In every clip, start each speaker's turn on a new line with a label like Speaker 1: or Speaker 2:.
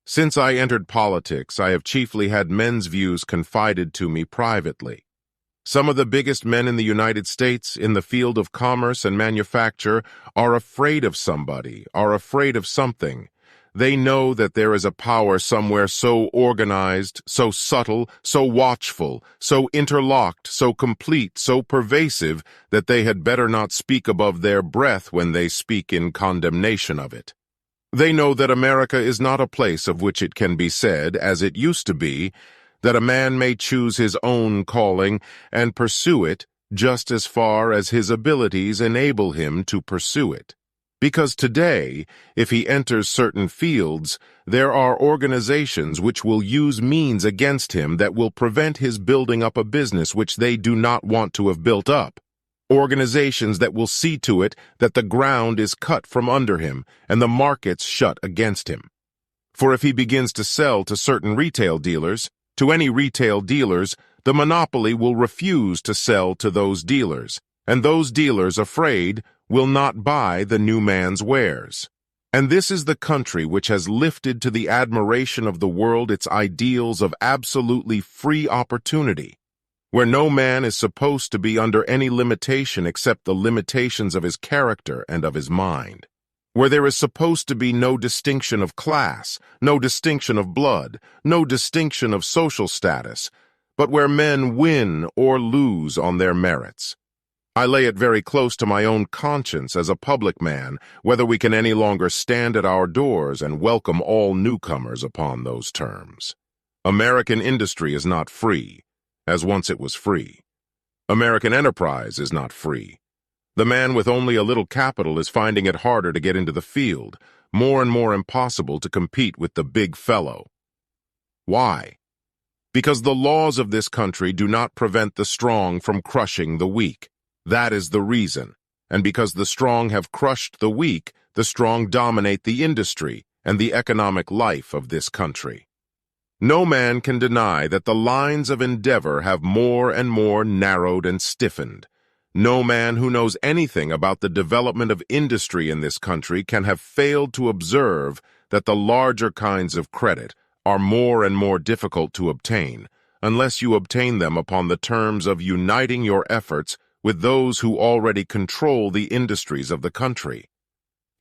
Speaker 1: Since I entered politics, I have chiefly had men's views confided to me privately. Some of the biggest men in the United States in the field of commerce and manufacture are afraid of somebody, are afraid of something. They know that there is a power somewhere so organized, so subtle, so watchful, so interlocked, so complete, so pervasive, that they had better not speak above their breath when they speak in condemnation of it. They know that America is not a place of which it can be said, as it used to be, that a man may choose his own calling and pursue it just as far as his abilities enable him to pursue it. Because today, if he enters certain fields, there are organizations which will use means against him that will prevent his building up a business which they do not want to have built up. Organizations that will see to it that the ground is cut from under him and the markets shut against him. For if he begins to sell to certain retail dealers, to any retail dealers, the monopoly will refuse to sell to those dealers, and those dealers, afraid, will not buy the new man's wares. And this is the country which has lifted to the admiration of the world its ideals of absolutely free opportunity, where no man is supposed to be under any limitation except the limitations of his character and of his mind, where there is supposed to be no distinction of class, no distinction of blood, no distinction of social status, but where men win or lose on their merits. I lay it very close to my own conscience as a public man whether we can any longer stand at our doors and welcome all newcomers upon those terms. American industry is not free, as once it was free. American enterprise is not free. The man with only a little capital is finding it harder to get into the field, more and more impossible to compete with the big fellow. Why? Because the laws of this country do not prevent the strong from crushing the weak. That is the reason. And because the strong have crushed the weak, the strong dominate the industry and the economic life of this country. No man can deny that the lines of endeavor have more and more narrowed and stiffened. No man who knows anything about the development of industry in this country can have failed to observe that the larger kinds of credit are more and more difficult to obtain, unless you obtain them upon the terms of uniting your efforts with those who already control the industries of the country.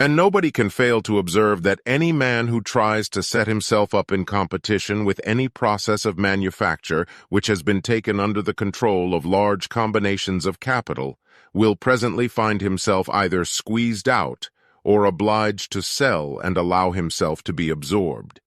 Speaker 1: And nobody can fail to observe that any man who tries to set himself up in competition with any process of manufacture which has been taken under the control of large combinations of capital will presently find himself either squeezed out or obliged to sell and allow himself to be absorbed.